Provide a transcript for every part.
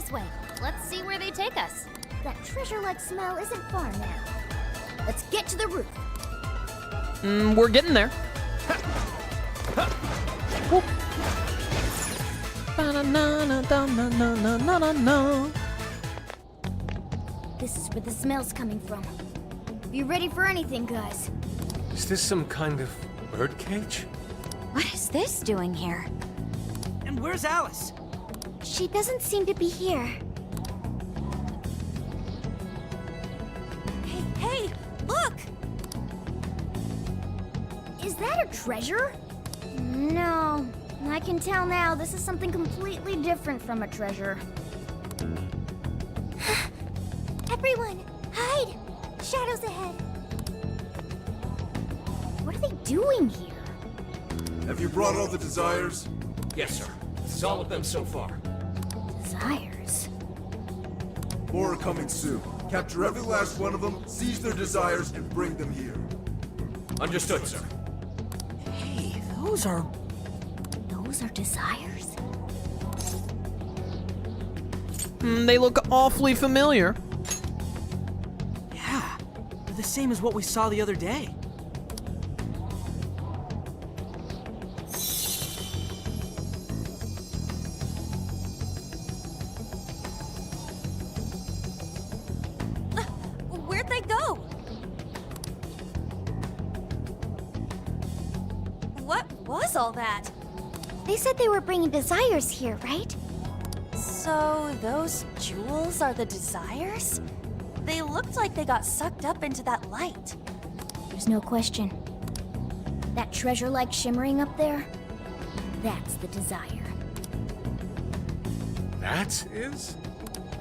this way. Let's see where they take us. That treasure-like smell isn't far now. Let's get to the roof. We're getting there. Whoop. This is where the smell's coming from. Be ready for anything, guys. Is this some kind of birdcage? What is this doing here? And where's Alice? She doesn't seem to be here. Hey, look! Is that a treasure? No, I can tell now this is something completely different from a treasure. Everyone, hide! Shadows ahead. What are they doing here? Have you brought all the desires? Yes, sir. This is all of them so far. Desires? More are coming soon. Capture every last one of them, seize their desires, and bring them here. Understood, sir. Hey, those are desires? They look awfully familiar. Yeah, they're the same as what we saw the other day. Where'd they go? What was all that? They said they were bringing desires here, right? So those jewels are the desires? They looked like they got sucked up into that light. There's no question. That treasure-like shimmering up there, that's the desire. That is?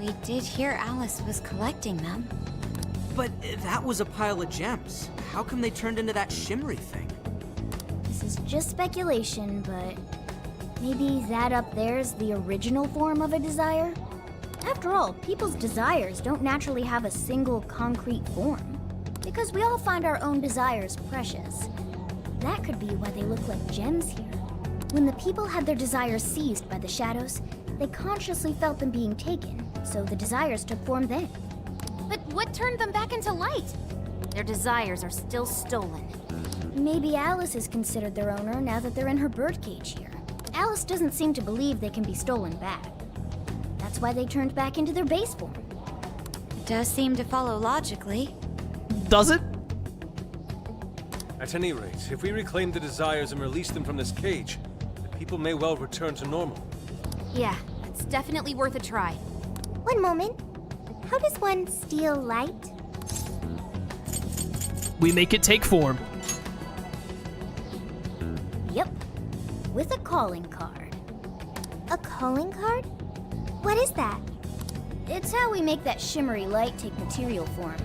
We did hear Alice was collecting them. But that was a pile of gems. How come they turned into that shimmery thing? This is just speculation, but maybe that up there's the original form of a desire? After all, people's desires don't naturally have a single concrete form, because we all find our own desires precious. That could be why they look like gems here. When the people had their desires seized by the shadows, they consciously felt them being taken, so the desires took form then. But what turned them back into light? Their desires are still stolen. Maybe Alice is considered their owner now that they're in her birdcage here. Alice doesn't seem to believe they can be stolen back. That's why they turned back into their base form. It does seem to follow logically. Does it? At any rate, if we reclaim the desires and release them from this cage, the people may well return to normal. Yeah, it's definitely worth a try. One moment. How does one steal light? We make it take form. Yep, with a calling card. A calling card? What is that? It's how we make that shimmery light take material form.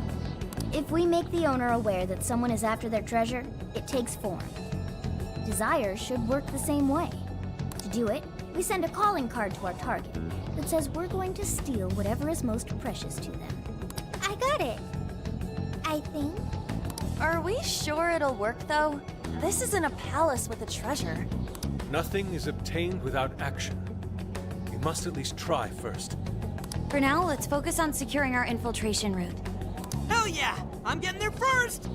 If we make the owner aware that someone is after their treasure, it takes form. Desires should work the same way. To do it, we send a calling card to our target that says we're going to steal whatever is most precious to them. I got it. I think. Are we sure it'll work, though? This isn't a palace with a treasure. Nothing is obtained without action. We must at least try first. For now, let's focus on securing our infiltration route. Hell yeah! I'm getting there first!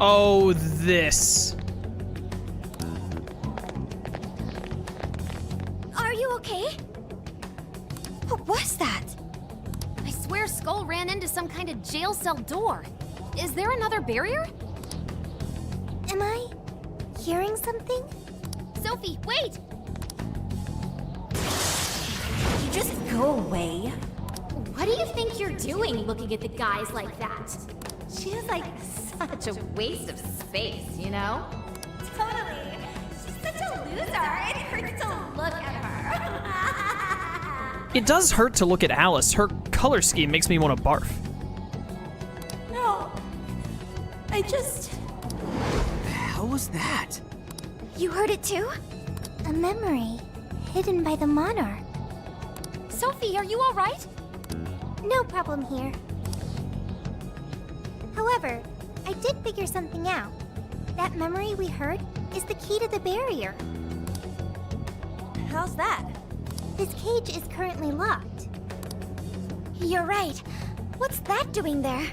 Oh, this. Are you okay? What was that? I swear Skull ran into some kind of jail cell door. Is there another barrier? Am I hearing something? Sophie, wait! You just go away. What do you think you're doing looking at the guys like that? She's like such a waste of space, you know? Totally. She's such a loser. It hurts to look at her. It does hurt to look at Alice. Her color scheme makes me want to barf. No. I just... What the hell was that? You heard it too? A memory hidden by the monarch. Sophie, are you all right? No problem here. However, I did figure something out. That memory we heard is the key to the barrier. How's that? This cage is currently locked. You're right. What's that doing there?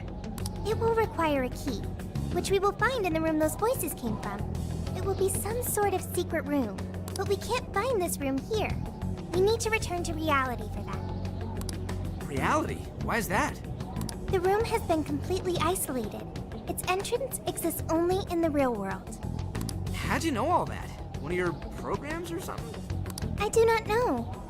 It will require a key, which we will find in the room those voices came from. It will be some sort of secret room, but we can't find this room here. We need to return to reality for that. Reality? Why is that? The room has been completely isolated. Its entrance exists only in the real world. How'd you know all that? One of your programs or something? I do not know.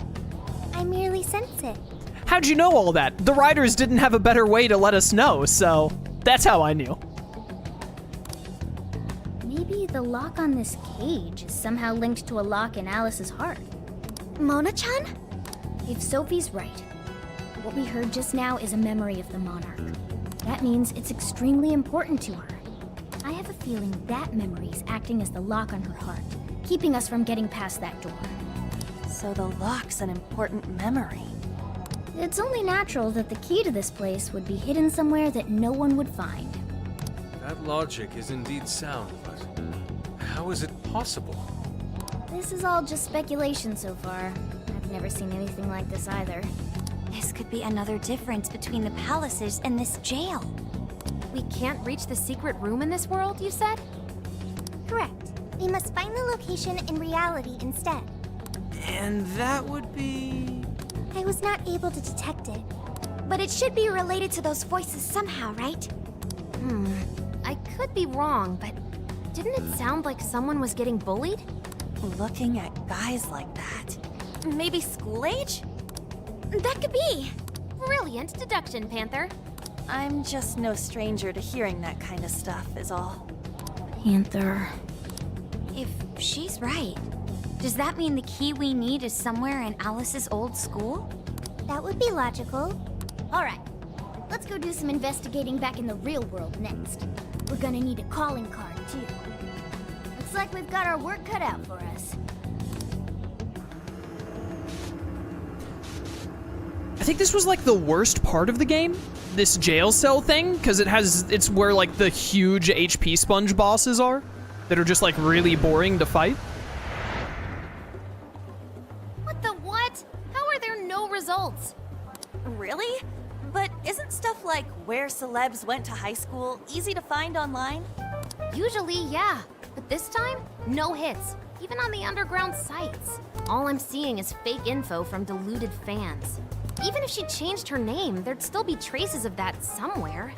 I merely sense it. How'd you know all that? The writers didn't have a better way to let us know, so that's how I knew. Maybe the lock on this cage is somehow linked to a lock in Alice's heart. Mona-chan? If Sophie's right, what we heard just now is a memory of the monarch. That means it's extremely important to her. I have a feeling that memory is acting as the lock on her heart, keeping us from getting past that door. So the lock's an important memory. It's only natural that the key to this place would be hidden somewhere that no one would find. That logic is indeed sound, but how is it possible? This is all just speculation so far. I've never seen anything like this either. This could be another difference between the palaces and this jail. We can't reach the secret room in this world, you said? Correct. We must find the location in reality instead. And that would be... I was not able to detect it. But it should be related to those voices somehow, right? I could be wrong, but didn't it sound like someone was getting bullied? Looking at guys like that. Maybe school age? That could be. Brilliant deduction, Panther. I'm just no stranger to hearing that kind of stuff, is all. Panther. If she's right, does that mean the key we need is somewhere in Alice's old school? That would be logical. Alright, let's go do some investigating back in the real world next. We're gonna need a calling card, too. Looks like we've got our work cut out for us. I think this was like the worst part of the game, this jail cell thing, because it's where like the huge HP sponge bosses are that are just like really boring to fight. What the what? How are there no results? Really? But isn't stuff like where celebs went to high school easy to find online? Usually, yeah. But this time, no hits. Even on the underground sites. All I'm seeing is fake info from deluded fans. Even if she changed her name, there'd still be traces of that somewhere.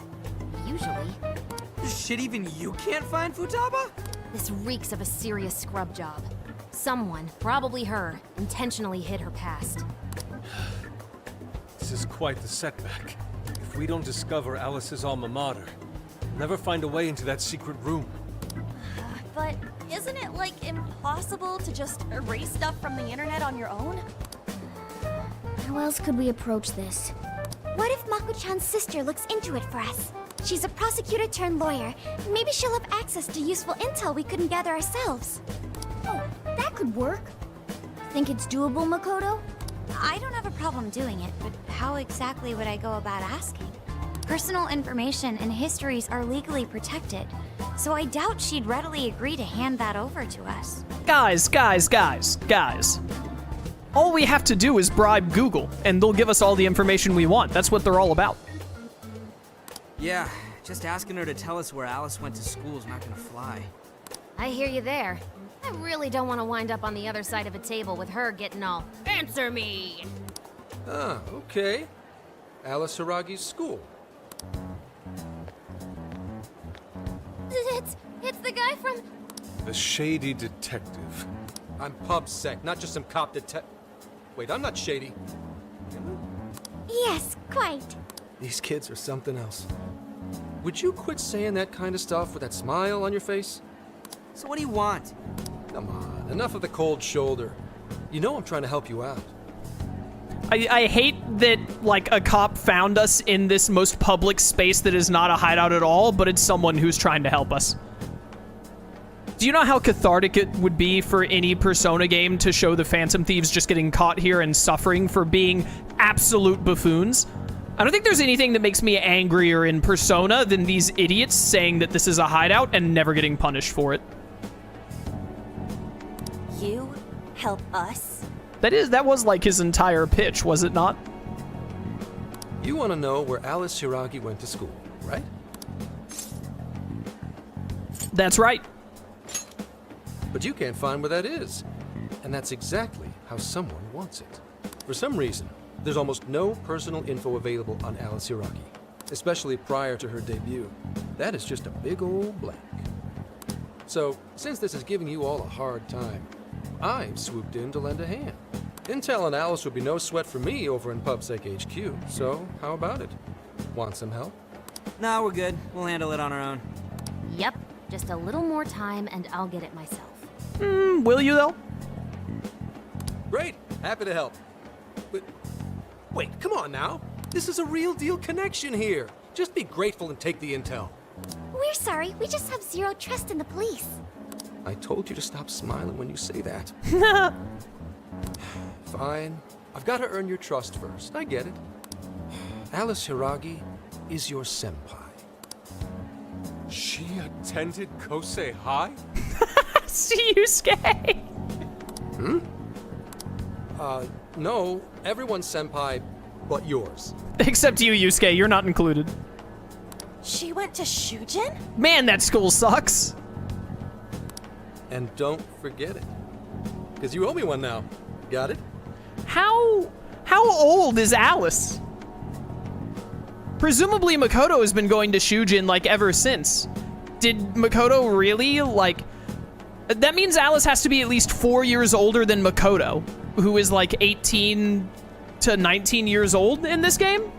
Usually. Shit, even you can't find Futaba? This reeks of a serious scrub job. Someone, probably her, intentionally hid her past. This is quite the setback. If we don't discover Alice's alma mater, we'll never find a way into that secret room. But isn't it, like, impossible to just erase stuff from the internet on your own? How else could we approach this? What if Mako-chan's sister looks into it for us? She's a prosecutor turned lawyer. Maybe she'll have access to useful intel we couldn't gather ourselves. Oh, that could work. Think it's doable, Makoto? I don't have a problem doing it, but how exactly would I go about asking? Personal information and histories are legally protected, so I doubt she'd readily agree to hand that over to us. Guys. All we have to do is bribe Google, and they'll give us all the information we want. That's what they're all about. Yeah, just asking her to tell us where Alice went to school is not gonna fly. I hear you there. I really don't want to wind up on the other side of a table with her getting all, "Answer me!" Ah, okay. Alice Haragi's school. It's the guy from... The shady detective. I'm pub-sec, not just some cop Wait, I'm not shady. Yes, quite. These kids are something else. Would you quit saying that kind of stuff with that smile on your face? So what do you want? Come on, enough of the cold shoulder. You know I'm trying to help you out. I hate that, like, a cop found us in this most public space that is not a hideout at all, but it's someone who's trying to help us. Do you know how cathartic it would be for any Persona game to show the Phantom Thieves just getting caught here and suffering for being absolute buffoons? I don't think there's anything that makes me angrier in Persona than these idiots saying that this is a hideout and never getting punished for it. You Help us? That was like his entire pitch, was it not? You want to know where Alice Hiragi went to school, right? That's right. But you can't find where that is. And that's exactly how someone wants it. For some reason, there's almost no personal info available on Alice Hiragi, especially prior to her debut. That is just a big old blank. So, since this is giving you all a hard time, I've swooped in to lend a hand. Intel and Alice would be no sweat for me over in PubSec HQ, so how about it? Want some help? Nah, we're good. We'll handle it on our own. Yep, just a little more time and I'll get it myself. Will you, though? Great, happy to help. But, wait, come on now. This is a real deal connection here. Just be grateful and take the intel. We're sorry, we just have zero trust in the police. I told you to stop smiling when you say that. Fine. I've got to earn your trust first. I get it. Alice Hiragi is your senpai. She attended Koei High? Yusuke! No, everyone's senpai but yours. Except you, Yusuke. You're not included. She went to Shujin? Man, that school sucks. And don't forget it. Because you owe me one now. Got it? How old is Alice? Presumably Makoto has been going to Shujin like ever since. Did Makoto really like... That means Alice has to be at least 4 years older than Makoto, who is like 18 to 19 years old in this game?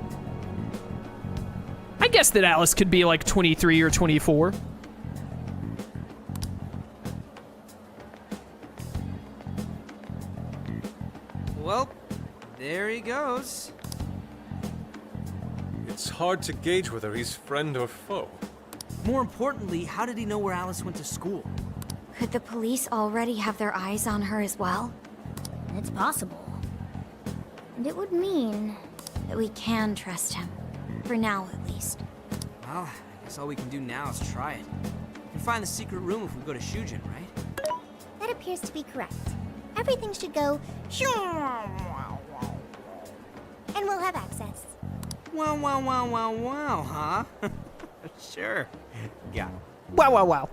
I guess that Alice could be like 23 or 24. Well, there he goes. It's hard to gauge whether he's friend or foe. More importantly, how did he know where Alice went to school? Could the police already have their eyes on her as well? It's possible. And it would mean That we can trust him. For now, at least. Well, I guess all we can do now is try it. We can find the secret room if we go to Shujin, right? That appears to be correct. Everything should go and we'll have access. Wow, huh? Sure. Got it. Wow.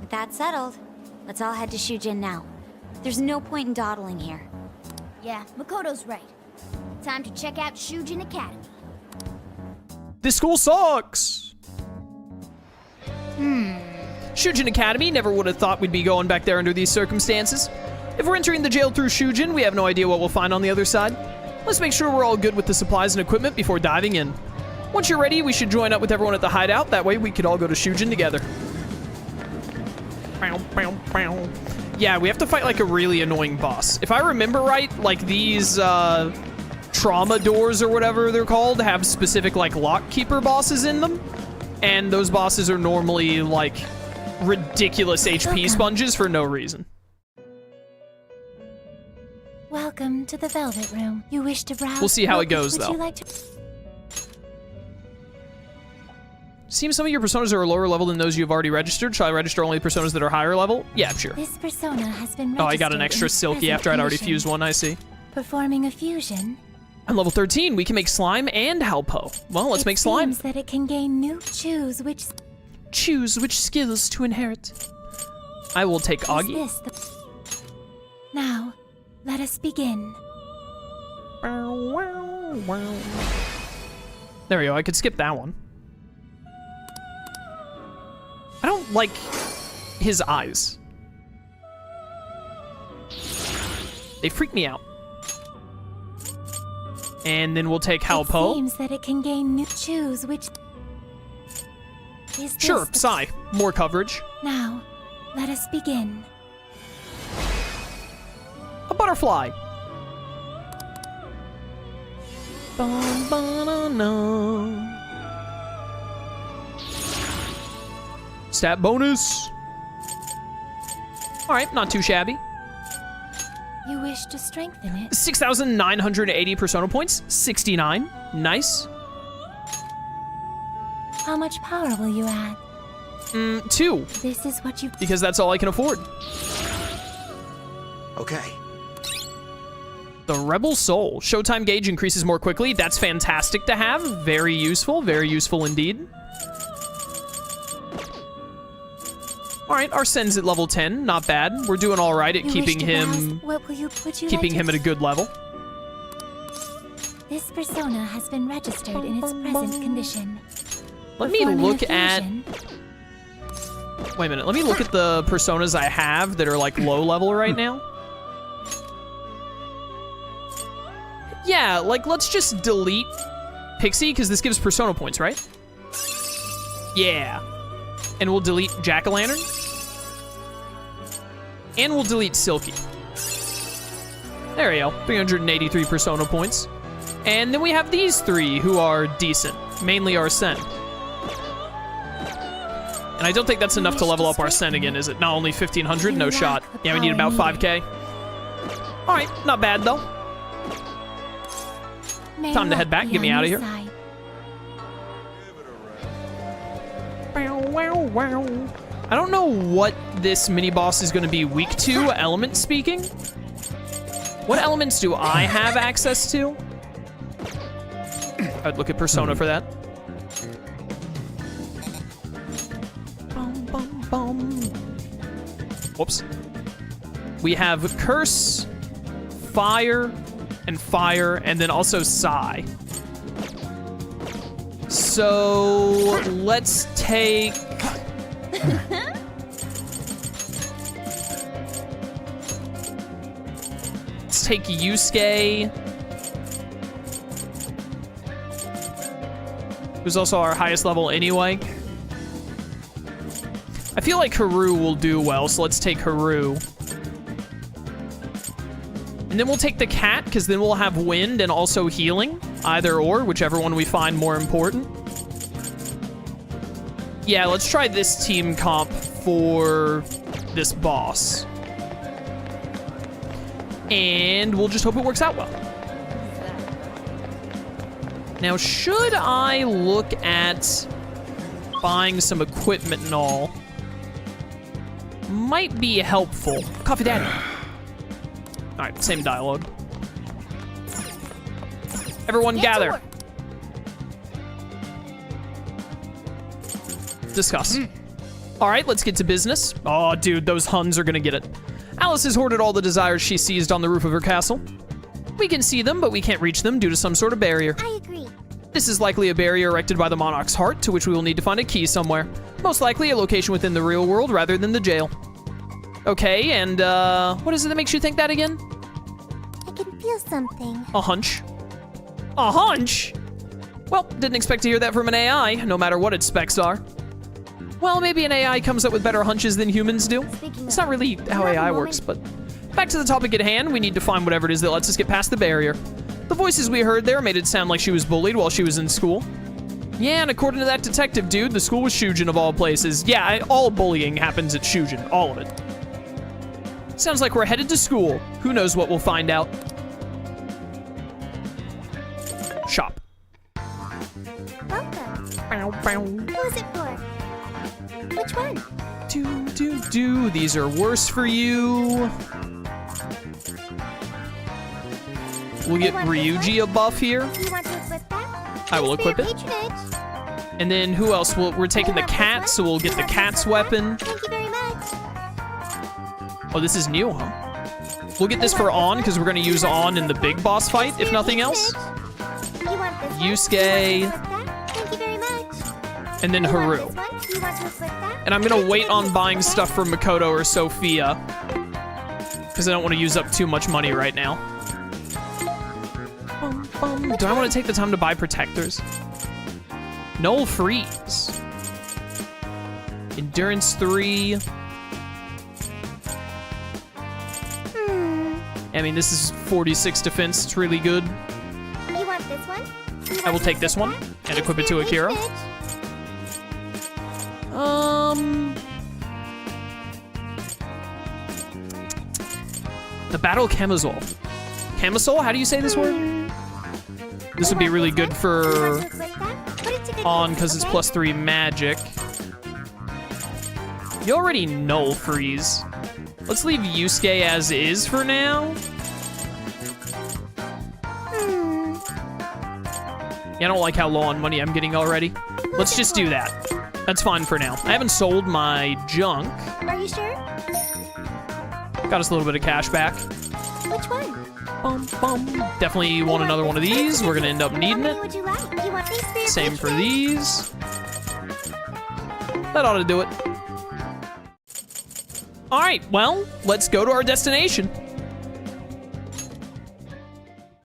With that settled, let's all head to Shujin now. There's no point in dawdling here. yeah, Makoto's right. Time to check out Shujin Academy. This school sucks. Shujin Academy, never would have thought we'd be going back there under these circumstances. If we're entering the jail through Shujin, we have no idea what we'll find on the other side. Let's make sure we're all good with the supplies and equipment before diving in. Once you're ready, we should join up with everyone at the hideout. That way we could all go to Shujin together. Yeah, we have to fight like a really annoying boss. If I remember right, like these trauma doors or whatever they're called have specific like lock keeper bosses in them. And those bosses are normally like ridiculous HP sponges for no reason. Welcome to the Velvet Room. You wish to browse? We'll see how it goes, Would though. you like to... Seems some of your personas are lower level than those you've already registered. Shall I register only personas that are higher level? Yeah, sure. This persona has been registered. Oh, I got an extra in silky present after I'd already condition. fused one, I see. Performing a fusion. I'm level 13. We can make slime and Halpo. Well, let's make slime. Seems that it can gain new. Choose which. Choose which skills to inherit. I will take Is Augie. this the... Now, let us begin. There we go. I could skip that one. I don't like his eyes. They freak me out. And then we'll take It Halpo. seems that it can gain new. Choose which. Is this Sure, the... Psy. More coverage. Now, let us begin. A butterfly. Ba-ba-da-na. Stat bonus. All right, not too shabby. You wish to strengthen it. 6,980 persona points. 69. Nice. How much power will you add? 2, This is what you... because that's all I can afford. Okay. The Rebel Soul. Showtime gauge increases more quickly. That's fantastic to have. Very useful indeed. All right, Arsene's at level 10. Not bad. We're doing all right at keeping him at a good level. This persona has been registered in its present condition. Let me look at... Wait a minute. Let me look at the personas I have that are, like, low level right now. Yeah, like, let's just delete Pixie, because this gives persona points, right? Yeah. And we'll delete Jack-o'-lantern. And we'll delete Silky. There we go. 383 persona points. And then we have these three who are decent. Mainly Arsene. And I don't think that's enough to level up Arsene again, is it? Not only 1,500? No shot. Yeah, we need about 5k. Alright, not bad, though. Time to head back. Get me out of here. I don't know what this mini-boss is going to be weak to, element speaking. What elements do I have access to? I'd look at Persona for that. Whoops. We have Curse, Fire, and then also Psy. So let's take... let's take Yusuke, who's also our highest level anyway. I feel like Haru will do well, so let's take Haru. And then we'll take the cat, because then we'll have wind and also healing. Either or, whichever one we find more important. Yeah, let's try this team comp for this boss. And we'll just hope it works out well. Now, should I look at buying some equipment and all? Might be helpful. Coffee Daddy. Alright, same dialogue. Everyone gather. Discuss. Alright, let's get to business. Oh, dude, those Huns are gonna get it. Alice has hoarded all the desires she seized on the roof of her castle. We can see them, but we can't reach them due to some sort of barrier. I agree. This is likely a barrier erected by the monarch's heart, to which we will need to find a key somewhere. Most likely a location within the real world rather than the jail. Okay, and what is it that makes you think that again? I can feel something. A hunch. A hunch? Well, didn't expect to hear that from an AI, no matter what its specs are. Well, maybe an AI comes up with better hunches than humans do. It's not really how AI works, but... Back to the topic at hand, we need to find whatever it is that lets us get past the barrier. The voices we heard there made it sound like she was bullied while she was in school. Yeah, and according to that detective dude, the school was Shujin of all places. Yeah, all bullying happens at Shujin, all of it. Sounds like we're headed to school. Who knows what we'll find out. Shop. Welcome. Who's it for? Which one? These are worse for you. We'll get Ryuji a buff here. You want to equip that? I will equip it. Patronage. And then who else? We're taking the cat, so we'll get the cat's weapon. Thank you very much. Oh, this is new, huh? We'll get this for On, because we're going to use On in the big boss fight, if nothing else. Yusuke. Thank you very much. And then Haru. And I'm going to wait on buying stuff for Makoto or Sophia, because I don't want to use up too much money right now. Do I want to take the time to buy protectors? Null freeze. Endurance 3. I mean, this is 46 defense. It's really good. You want this one? I will take this one and equip it to Akira. The Battle Camisole. Camisole? How do you say this word? This would be really good for On because it's +3 magic. You already null freeze. Let's leave Yusuke as is for now. Yeah, I don't like how low on money I'm getting already. Let's just do that. That's fine for now. I haven't sold my junk. Are you sure? Got us a little bit of cash back. Which one? Bum, bum. Definitely want another one of these. We're gonna end up needing it. Would you like? You want these for your Same for birthday? these. That ought to do it. All right, well, let's go to our destination.